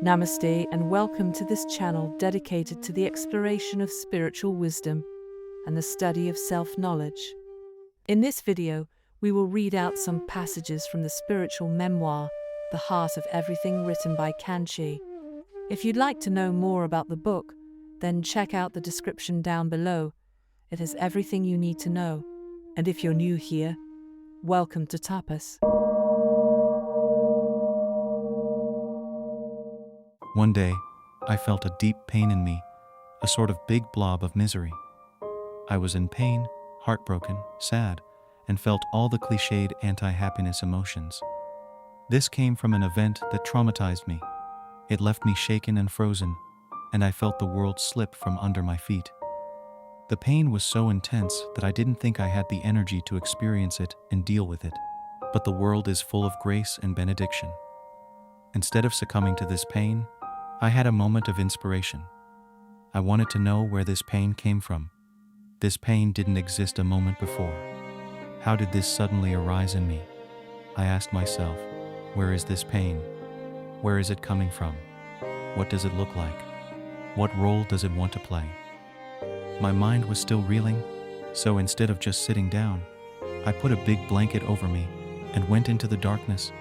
Namaste and welcome to this channel dedicated to the exploration of spiritual wisdom and the study of self-knowledge. In this video, we will read out some passages from the spiritual memoir, The Heart of Everything, written by Kanchi. If you'd like to know more about the book, then check out the description down below. It has everything you need to know. And if you're new here, welcome to Tapas. One day, I felt a deep pain in me, a sort of big blob of misery. I was in pain, heartbroken, sad, and felt all the cliched anti-happiness emotions. This came from an event that traumatized me. It left me shaken and frozen, and I felt the world slip from under my feet. The pain was so intense that I didn't think I had the energy to experience it and deal with it. But the world is full of grace and benediction. Instead of succumbing to this pain, I had a moment of inspiration. I wanted to know where this pain came from. This pain didn't exist a moment before. How did this suddenly arise in me? I asked myself, where is this pain? Where is it coming from? What does it look like? What role does it want to play? My mind was still reeling, so instead of just sitting down, I put a big blanket over me and went into the darkness,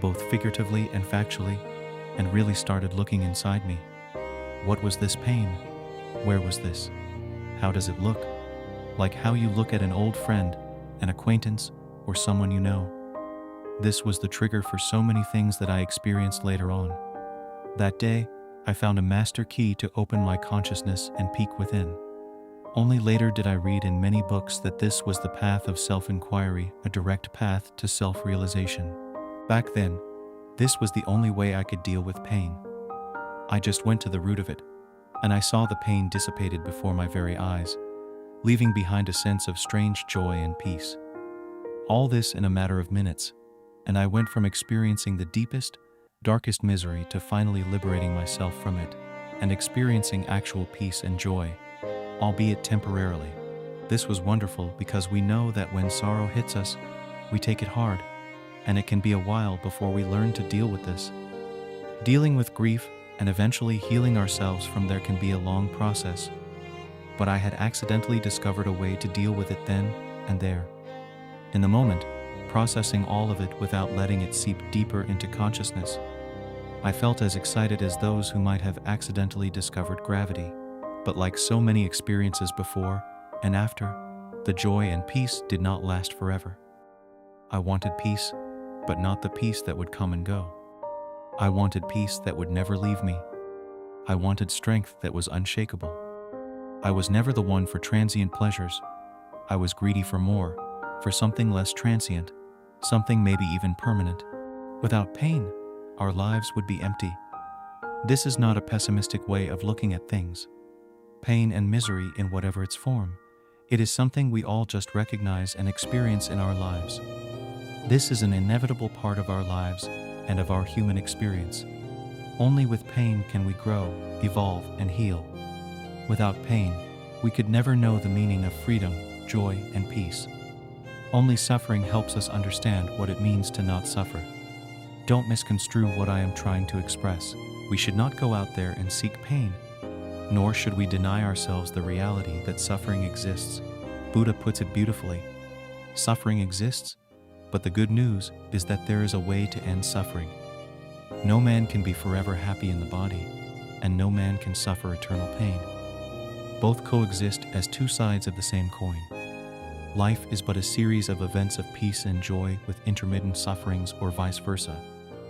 both figuratively and factually, and really started looking inside me. What was this pain? Where was this? How does it look? Like how you look at an old friend, an acquaintance, or someone you know. This was the trigger for so many things that I experienced later on. That day, I found a master key to open my consciousness and peek within. Only later did I read in many books that this was the path of self-inquiry, a direct path to self-realization. Back then, this was the only way I could deal with pain. I just went to the root of it, and I saw the pain dissipated before my very eyes, leaving behind a sense of strange joy and peace. All this in a matter of minutes, and I went from experiencing the deepest, darkest misery to finally liberating myself from it and experiencing actual peace and joy, albeit temporarily. This was wonderful because we know that when sorrow hits us, we take it hard, and it can be a while before we learn to deal with this. Dealing with grief and eventually healing ourselves from there can be a long process, but I had accidentally discovered a way to deal with it then and there. In the moment, processing all of it without letting it seep deeper into consciousness, I felt as excited as those who might have accidentally discovered gravity. But like so many experiences before and after, the joy and peace did not last forever. I wanted peace, but not the peace that would come and go. I wanted peace that would never leave me. I wanted strength that was unshakable. I was never the one for transient pleasures. I was greedy for more, for something less transient, something maybe even permanent. Without pain, our lives would be empty. This is not a pessimistic way of looking at things. Pain and misery in whatever its form, it is something we all just recognize and experience in our lives. This is an inevitable part of our lives and of our human experience. Only with pain can we grow, evolve, and heal. Without pain, we could never know the meaning of freedom, joy, and peace. Only suffering helps us understand what it means to not suffer. Don't misconstrue what I am trying to express. We should not go out there and seek pain, nor should we deny ourselves the reality that suffering exists. Buddha puts it beautifully. Suffering exists, but the good news is that there is a way to end suffering. No man can be forever happy in the body, and no man can suffer eternal pain. Both coexist as two sides of the same coin. Life is but a series of events of peace and joy with intermittent sufferings or vice versa,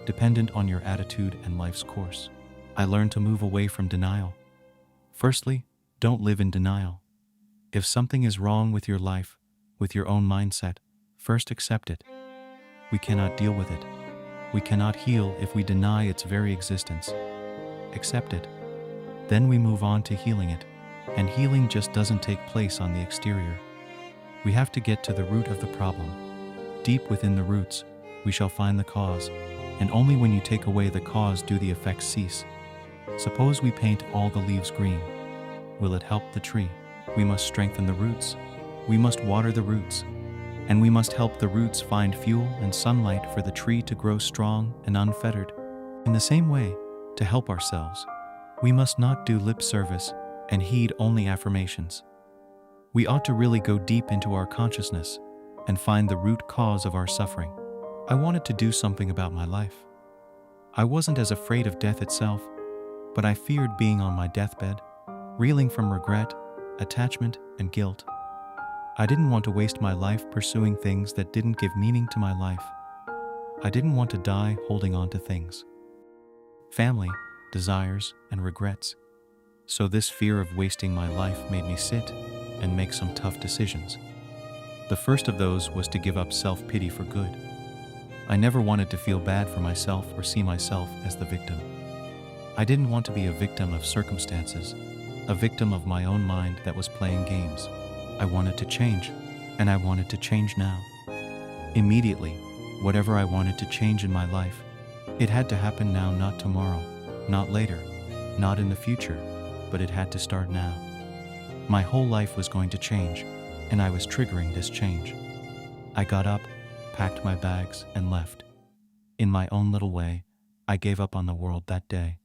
dependent on your attitude and life's course. I learned to move away from denial. Firstly, don't live in denial. If something is wrong with your life, with your own mindset, first accept it. We cannot deal with it. We cannot heal if we deny its very existence. Accept it. Then we move on to healing it. And healing just doesn't take place on the exterior. We have to get to the root of the problem. Deep within the roots, we shall find the cause, and only when you take away the cause do the effects cease. Suppose we paint all the leaves green. Will it help the tree? We must strengthen the roots. We must water the roots. And we must help the roots find fuel and sunlight for the tree to grow strong and unfettered. In the same way, to help ourselves. We must not do lip service and heed only affirmations. We ought to really go deep into our consciousness and find the root cause of our suffering. I wanted to do something about my life. I wasn't as afraid of death itself, but I feared being on my deathbed, reeling from regret, attachment, and guilt. I didn't want to waste my life pursuing things that didn't give meaning to my life. I didn't want to die holding on to things. Family, desires, and regrets. So this fear of wasting my life made me sit and make some tough decisions. The first of those was to give up self-pity for good. I never wanted to feel bad for myself or see myself as the victim. I didn't want to be a victim of circumstances, a victim of my own mind that was playing games. I wanted to change, and I wanted to change now. Immediately, whatever I wanted to change in my life, it had to happen now, not tomorrow, not later, not in the future, but it had to start now. My whole life was going to change, and I was triggering this change. I got up, packed my bags, and left. In my own little way, I gave up on the world that day.